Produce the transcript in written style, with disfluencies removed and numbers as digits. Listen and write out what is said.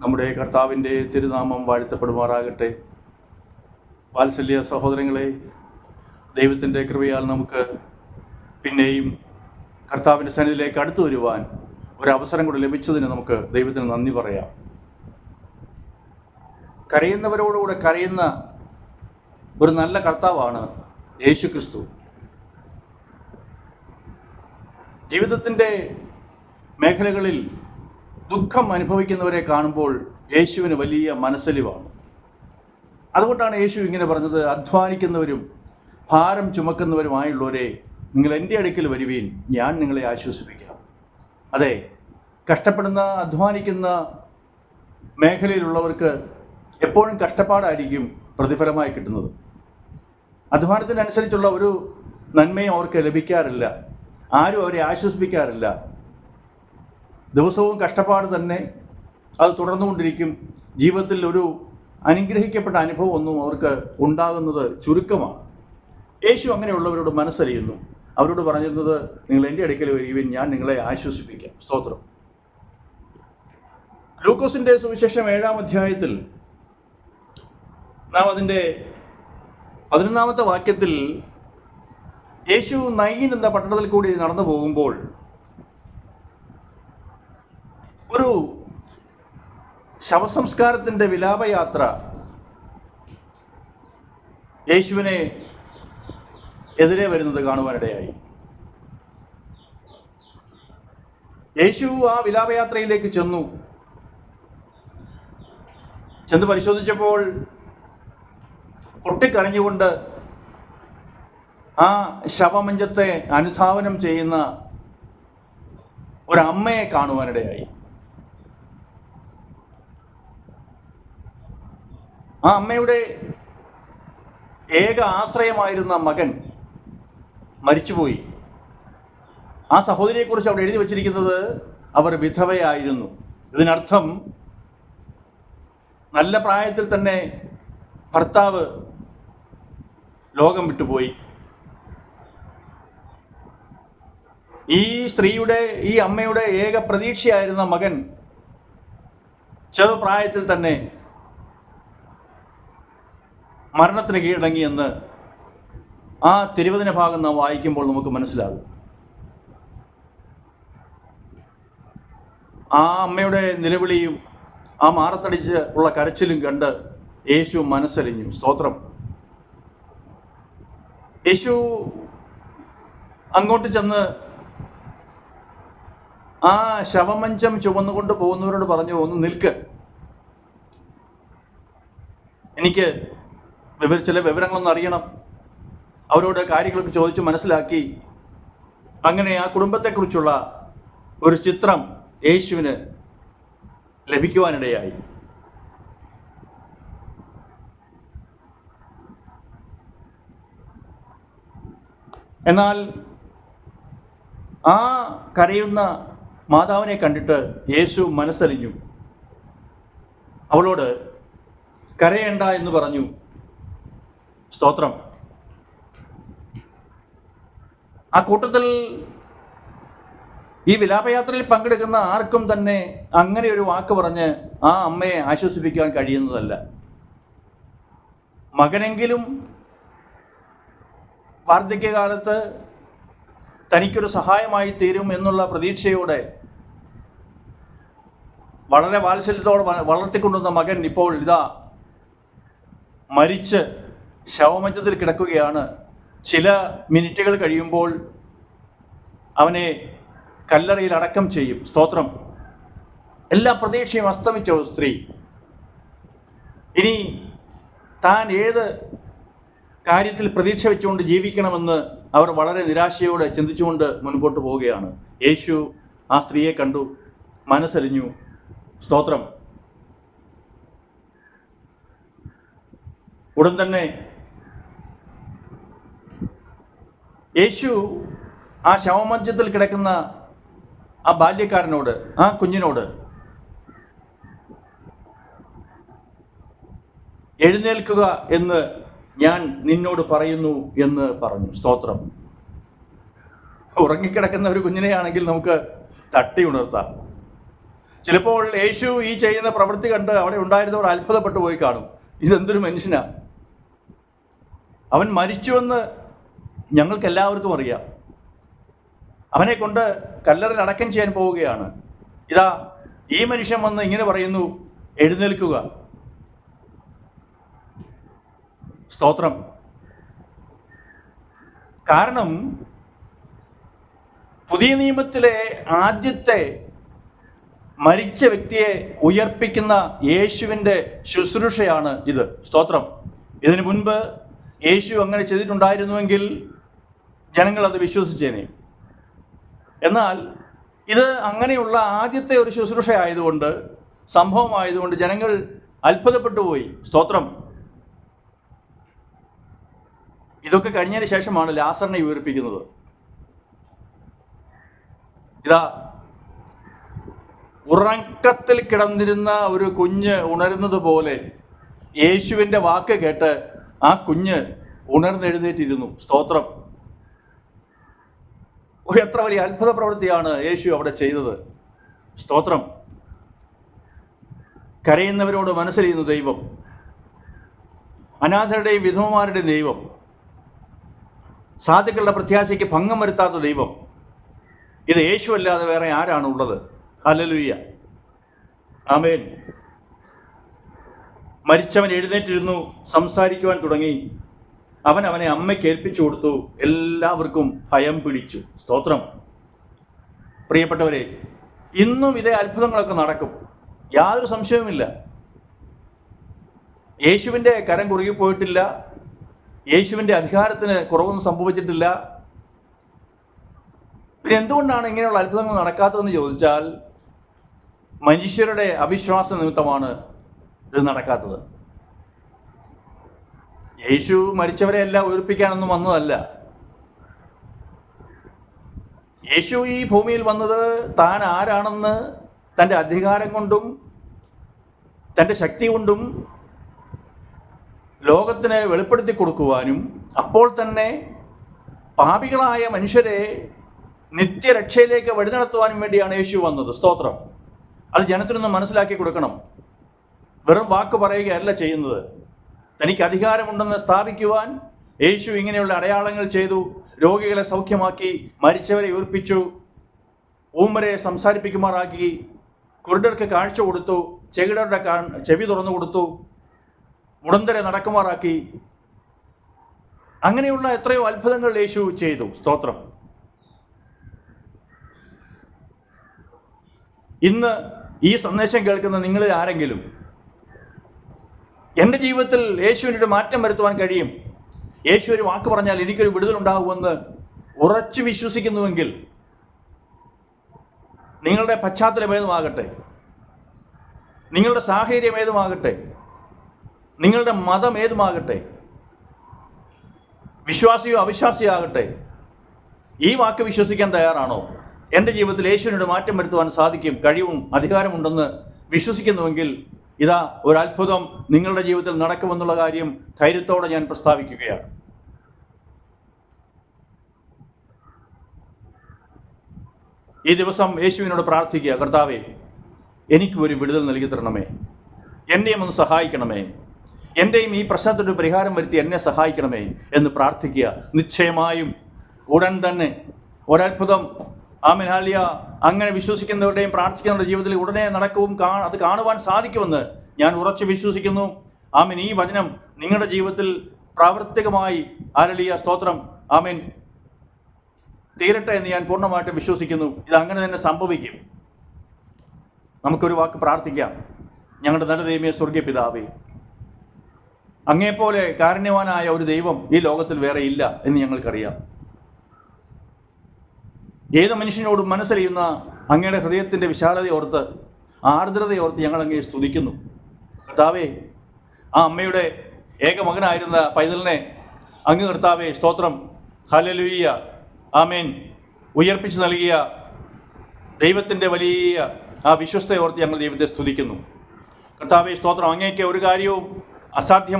നമ്മുടെ കർത്താവിൻ്റെ തിരുനാമം വാഴ്ത്തപ്പെടുമാറാകട്ടെ. വാത്സല്യ സഹോദരങ്ങളെ, ദൈവത്തിൻ്റെ കൃപയാൽ നമുക്ക് പിന്നെയും കർത്താവിൻ്റെ സന്നിധിയിലേക്ക് അടുത്തു വരുവാൻ ഒരവസരം കൂടി ലഭിച്ചതിന് നമുക്ക് ദൈവത്തിന് നന്ദി പറയാം. കരയുന്നവരോടുകൂടെ കരയുന്ന ഒരു നല്ല കർത്താവാണ് യേശു ക്രിസ്തു. ജീവിതത്തിൻ്റെ മേഖലകളിൽ ദുഃഖം അനുഭവിക്കുന്നവരെ കാണുമ്പോൾ യേശുവിന് വലിയ മനസ്സലിവാണ്. അതുകൊണ്ടാണ് യേശു ഇങ്ങനെ പറഞ്ഞത്, അധ്വാനിക്കുന്നവരും ഭാരം ചുമക്കുന്നവരുമായുള്ളവരെ നിങ്ങൾ എൻ്റെ അടുക്കൽ വരുവീൻ, ഞാൻ നിങ്ങളെ ആശ്വസിപ്പിക്കാം. അതെ, കഷ്ടപ്പെടുന്ന അധ്വാനിക്കുന്ന മേഖലയിലുള്ളവർക്ക് എപ്പോഴും കഷ്ടപ്പാടായിരിക്കും പ്രതിഫലമായി കിട്ടുന്നത്. അധ്വാനത്തിനനുസരിച്ചുള്ള ഒരു നന്മയും അവർക്ക് ലഭിക്കാറില്ല. ആരും അവരെ ആശ്വസിപ്പിക്കാറില്ല. ദിവസവും കഷ്ടപ്പാട് തന്നെ, അത് തുടർന്നുകൊണ്ടിരിക്കും. ജീവിതത്തിൽ ഒരു അനുഗ്രഹിക്കപ്പെട്ട അനുഭവം ഒന്നും അവർക്ക് ഉണ്ടാകുന്നത് ചുരുക്കമാണ്. യേശു അങ്ങനെയുള്ളവരോട് മനസ്സറിയുന്നു. അവരോട് പറഞ്ഞിരുന്നത്, നിങ്ങൾ എൻ്റെ അടുക്കൽ വരുവിൻ, ഞാൻ നിങ്ങളെ ആശ്വസിപ്പിക്കാം. സ്തോത്രം. ലൂക്കോസിൻ്റെ സുവിശേഷം 7-ാം അധ്യായത്തിൽ നാം അതിൻ്റെ 11-ാമത്തെ വാക്യത്തിൽ യേശു നൈൻ എന്ന പട്ടണത്തിൽ കൂടി നടന്നു പോകുമ്പോൾ ഒരു ശവസംസ്കാരത്തിൻ്റെ വിലാപയാത്ര യേശുവിനെ എതിരെ വരുന്നത് കാണുവാനിടയായി. യേശു ആ വിലാപയാത്രയിലേക്ക് ചെന്ന് പരിശോധിച്ചപ്പോൾ പൊട്ടിക്കരഞ്ഞുകൊണ്ട് ആ ശവമഞ്ചത്തെ അനുധാവനം ചെയ്യുന്ന ഒരമ്മയെ കാണുവാനിടയായി. ആ അമ്മയുടെ ഏക ആശ്രയമായിരുന്ന മകൻ മരിച്ചുപോയി. ആ സഹോദരിയെക്കുറിച്ച് അവിടെ എഴുതി വച്ചിരിക്കുന്നത് അവർ വിധവയായിരുന്നു. ഇതിനർത്ഥം നല്ല പ്രായത്തിൽ തന്നെ ഭർത്താവ് ലോകം വിട്ടുപോയി. ഈ സ്ത്രീയുടെ, ഈ അമ്മയുടെ ഏക പ്രതീക്ഷയായിരുന്ന മകൻ ചെറുപ്രായത്തിൽ തന്നെ മരണത്തിന് കീഴടങ്ങിയെന്ന് ആ തിരുവചന ഭാഗം നാം വായിക്കുമ്പോൾ നമുക്ക് മനസ്സിലാകും. ആ അമ്മയുടെ നിലവിളിയും ആ മാറത്തടിച്ച് ഉള്ള കരച്ചിലും കണ്ട് യേശു മനസ്സലിഞ്ഞു. സ്തോത്രം. യേശു അങ്ങോട്ട് ചെന്ന് ആ ശവമഞ്ചം ചുമന്നുകൊണ്ട് പോകുന്നവരോട് പറഞ്ഞു, ഒന്ന് നിൽക്ക്, എനിക്ക് ചില വിവരങ്ങളൊന്നും അറിയണം. അവരോട് കാര്യങ്ങളൊക്കെ ചോദിച്ച് മനസ്സിലാക്കി അങ്ങനെ ആ കുടുംബത്തെക്കുറിച്ചുള്ള ഒരു ചിത്രം യേശുവിന് ലഭിക്കുവാനിടയായി. എന്നാൽ ആ കരയുന്ന മാതാവിനെ കണ്ടിട്ട് യേശു മനസ്സലിഞ്ഞു. അവളോട് കരയേണ്ട എന്ന് പറഞ്ഞു. സ്തോത്രം. ആ കൂട്ടത്തിൽ ഈ വിലാപയാത്രയിൽ പങ്കെടുക്കുന്ന ആർക്കും തന്നെ അങ്ങനെ ഒരു വാക്ക് പറഞ്ഞ് ആ അമ്മയെ ആശ്വസിപ്പിക്കാൻ കഴിയുന്നതല്ല. മകനെങ്കിലും വാർദ്ധക്യകാലത്ത് തനിക്കൊരു സഹായമായി തീരും എന്നുള്ള പ്രതീക്ഷയോടെ വളരെ വാത്സല്യത്തോടെ വളർത്തിക്കൊണ്ടുവന്ന മകൻ ഇപ്പോൾ ഇതാ മരിച്ച് ശവമഞ്ചത്തിൽ കിടക്കുകയാണ്. ചില മിനിറ്റുകൾ കഴിയുമ്പോൾ അവനെ കല്ലറയിൽ അടക്കം ചെയ്യും. സ്തോത്രം. എല്ലാ പ്രതീക്ഷയും അസ്തമിച്ച ഒരു സ്ത്രീ ഇനി താൻ ഏത് കാര്യത്തിൽ പ്രതീക്ഷ വെച്ചുകൊണ്ട് ജീവിക്കണമെന്ന് അവർ വളരെ നിരാശയോടെ ചിന്തിച്ചുകൊണ്ട് മുൻപോട്ട് പോവുകയാണ്. യേശു ആ സ്ത്രീയെ കണ്ടു, മനസ്സലിഞ്ഞു. സ്തോത്രം. ഉടൻ തന്നെ യേശു ആ ശവമഞ്ചത്തിൽ കിടക്കുന്ന ആ ബാല്യക്കാരനോട്, ആ കുഞ്ഞിനോട്, എഴുന്നേൽക്കുക എന്ന് ഞാൻ നിന്നോട് പറയുന്നു എന്ന് പറഞ്ഞു. സ്തോത്രം. ഉറങ്ങിക്കിടക്കുന്ന ഒരു കുഞ്ഞിനെയാണെങ്കിൽ നമുക്ക് തട്ടി ഉണർത്താം. ചിലപ്പോൾ യേശു ഈ ചെയ്യുന്ന പ്രവൃത്തി കണ്ട് അവിടെ ഉണ്ടായിരുന്നവർ അത്ഭുതപ്പെട്ടു പോയി കാണും. ഇതെന്തൊരു മനുഷ്യനാ, അവൻ മരിച്ചുവെന്ന് ഞങ്ങൾക്ക് എല്ലാവർക്കും അറിയാം. അവനെ കൊണ്ട് കല്ലറയിൽ അടക്കം ചെയ്യാൻ പോവുകയാണ്. ഇതാ ഈ മനുഷ്യൻ വന്ന് ഇങ്ങനെ പറയുന്നു, എഴുന്നേൽക്കുക. സ്തോത്രം. കാരണം പുതിയ നിയമത്തിലെ ആദ്യത്തെ മരിച്ച വ്യക്തിയെ ഉയർപ്പിക്കുന്ന യേശുവിൻ്റെ ശുശ്രൂഷയാണ് ഇത്. സ്തോത്രം. ഇതിനു മുൻപ് യേശു അങ്ങനെ ചെയ്തിട്ടുണ്ടായിരുന്നുവെങ്കിൽ ജനങ്ങൾ അത് വിശ്വസിച്ചേനെ. എന്നാൽ ഇത് അങ്ങനെയുള്ള ആദ്യത്തെ ഒരു ശുശ്രൂഷ ആയതുകൊണ്ട്, സംഭവമായതുകൊണ്ട് ജനങ്ങൾ അത്ഭുതപ്പെട്ടു പോയി. സ്തോത്രം. ഇതൊക്കെ കഴിഞ്ഞതിന് ശേഷമാണ് ലാസറിനെ ഉയർപ്പിക്കുന്നത്. ഇതാ ഉറക്കത്തിൽ കിടന്നിരുന്ന ഒരു കുഞ്ഞ് ഉണരുന്നത് പോലെ യേശുവിൻ്റെ വാക്ക് കേട്ട് ആ കുഞ്ഞ് ഉണർന്നെഴുന്നേറ്റിരുന്നു. സ്തോത്രം. എത്ര വലിയ അത്ഭുത പ്രവൃത്തിയാണ് യേശു അവിടെ ചെയ്തത്. സ്തോത്രം. കരയുന്നവരോട് മനസ്സറിയുന്ന ദൈവം, അനാഥരുടെയും വിധവമാരുടെയും ദൈവം, സാധുക്കളുടെ പ്രത്യാശയ്ക്ക് ഭംഗം വരുത്താത്ത ദൈവം, ഇത് യേശു അല്ലാതെ വേറെ ആരാണുള്ളത്? ഹല്ലേലൂയ. ആമേൻ. മരിച്ചവൻ എഴുന്നേറ്റിരുന്നു, സംസാരിക്കുവാൻ തുടങ്ങി. അവനെ അമ്മയ്ക്ക് ഏൽപ്പിച്ചു കൊടുത്തു. എല്ലാവർക്കും ഭയം പിടിച്ചു. സ്തോത്രം. പ്രിയപ്പെട്ടവരെ, ഇന്നും ഇതേ അത്ഭുതങ്ങളൊക്കെ നടക്കും, യാതൊരു സംശയവുമില്ല. യേശുവിൻ്റെ കരം കുറുകിപ്പോയിട്ടില്ല, യേശുവിൻ്റെ അധികാരത്തിന് കുറവൊന്നും സംഭവിച്ചിട്ടില്ല. പിന്നെ എന്തുകൊണ്ടാണ് ഇങ്ങനെയുള്ള അത്ഭുതങ്ങൾ നടക്കാത്തതെന്ന് ചോദിച്ചാൽ, മനുഷ്യരുടെ അവിശ്വാസ നിമിത്തമാണ് ഇത് നടക്കാത്തത്. യേശു മരിച്ചവരെ എല്ലാം ഉയർപ്പിക്കാനൊന്നും വന്നതല്ല. യേശു ഈ ഭൂമിയിൽ വന്നത് താൻ ആരാണെന്ന് തൻ്റെ അധികാരം കൊണ്ടും തൻ്റെ ശക്തി കൊണ്ടും ലോകത്തിന് വെളിപ്പെടുത്തി കൊടുക്കുവാനും, അപ്പോൾ തന്നെ പാപികളായ മനുഷ്യരെ നിത്യരക്ഷയിലേക്ക് വഴി നടത്തുവാനും വേണ്ടിയാണ് യേശു വന്നത്. സ്തോത്രം. അത് ജനത്തിനൊന്ന് മനസ്സിലാക്കി കൊടുക്കണം. വെറും വാക്ക് പറയുകയല്ല ചെയ്യുന്നത്. തനിക്ക് അധികാരമുണ്ടെന്ന് സ്ഥാപിക്കുവാൻ യേശു ഇങ്ങനെയുള്ള അടയാളങ്ങൾ ചെയ്തു. രോഗികളെ സൗഖ്യമാക്കി, മരിച്ചവരെ ഉയർപ്പിച്ചു, ഊമരെ സംസാരിപ്പിക്കുമാറാക്കി, കുരുടർക്ക് കാഴ്ച കൊടുത്തു, ചെകിടരുടെ ചെവി തുറന്നു കൊടുത്തു, മുടന്തരെ നടക്കുമാറാക്കി. അങ്ങനെയുള്ള എത്രയോ അത്ഭുതങ്ങൾ യേശു ചെയ്തു. സ്തോത്രം. ഇന്ന് ഈ സന്ദേശം കേൾക്കുന്ന നിങ്ങളിൽ ആരെങ്കിലും എൻ്റെ ജീവിതത്തിൽ യേശുവിനൊരു മാറ്റം വരുത്തുവാൻ കഴിയും, യേശു ഒരു വാക്ക് പറഞ്ഞാൽ എനിക്കൊരു വിടുതലുണ്ടാകുമെന്ന് ഉറച്ചു വിശ്വസിക്കുന്നുവെങ്കിൽ, നിങ്ങളുടെ പശ്ചാത്തലം ഏതുമാകട്ടെ, നിങ്ങളുടെ സാഹചര്യം ഏതുമാകട്ടെ, നിങ്ങളുടെ മതം ഏതുമാകട്ടെ, വിശ്വാസിയോ അവിശ്വാസിയോ ആകട്ടെ, ഈ വാക്ക് വിശ്വസിക്കാൻ തയ്യാറാണോ? എൻ്റെ ജീവിതത്തിൽ യേശുവിനോട് മാറ്റം വരുത്തുവാൻ സാധിക്കും, കഴിവും അധികാരമുണ്ടെന്ന് വിശ്വസിക്കുന്നുവെങ്കിൽ, ഇതാ ഒരു അത്ഭുതം നിങ്ങളുടെ ജീവിതത്തിൽ നടക്കുമെന്നുള്ള കാര്യം ധൈര്യത്തോടെ ഞാൻ പ്രസ്താവിക്കുകയാണ്. ഈ ദിവസം യേശുവിനോട് പ്രാർത്ഥിക്കുക, കർത്താവേ, എനിക്ക് ഒരു വിടുതൽ നൽകി തരണമേ, എന്നെയും ഒന്ന് സഹായിക്കണമേ, എൻ്റെയും ഈ പ്രശ്നത്തിനൊരു പരിഹാരം വരുത്തി എന്നെ സഹായിക്കണമേ എന്ന് പ്രാർത്ഥിക്കുക. നിശ്ചയമായും ഉടൻ തന്നെ ഒരത്ഭുതം, ആമേൻ, ഹല്ലേലൂയ, അങ്ങനെ വിശ്വസിക്കുന്നവരുടെയും പ്രാർത്ഥിക്കുന്നവരുടെ ജീവിതത്തിൽ ഉടനെ നടക്കും, അത് കാണുവാൻ സാധിക്കുമെന്ന് ഞാൻ ഉറച്ചു വിശ്വസിക്കുന്നു. ആമേൻ. ഈ വചനം നിങ്ങളുടെ ജീവിതത്തിൽ പ്രാവർത്തികമായി, ഹല്ലേലൂയ, സ്തോത്രം, ആമേൻ, തീരട്ടെ എന്ന് ഞാൻ പൂർണ്ണമായിട്ട് വിശ്വസിക്കുന്നു. ഇത് അങ്ങനെ തന്നെ സംഭവിക്കും. നമുക്കൊരു വാക്ക് പ്രാർത്ഥിക്കാം. ഞങ്ങളുടെ നല്ല ദൈവമേ, സ്വർഗീയ പിതാവേ, അങ്ങേപ്പോലെ കാരുണ്യവാനായ ഒരു ദൈവം ഈ ലോകത്തിൽ വേറെ ഇല്ല എന്ന് ഞങ്ങൾക്കറിയാം. ഏത് മനുഷ്യനോടും മനസ്സറിയുന്ന അങ്ങയുടെ ഹൃദയത്തിൻ്റെ വിശാലതയോർത്ത്, ആർദ്രതയോർത്ത് ഞങ്ങൾ അങ്ങയെ സ്തുതിക്കുന്നു. കർത്താവേ, ആ അമ്മയുടെ ഏകമകനായിരുന്ന പൈതലിനെ അങ്ങ്, കർത്താവേ, സ്തോത്രം, ഹല്ലേലൂയ, ആമേൻ, ഉയർപ്പിച്ച് നൽകിയ ദൈവത്തിൻ്റെ വലിയ ആ വിശ്വസ്തയോർത്ത് ഞങ്ങൾ ദൈവത്തെ സ്തുതിക്കുന്നു. കർത്താവേ, സ്തോത്രം, അങ്ങേക്ക് ഒരു കാര്യവും അസാധ്യം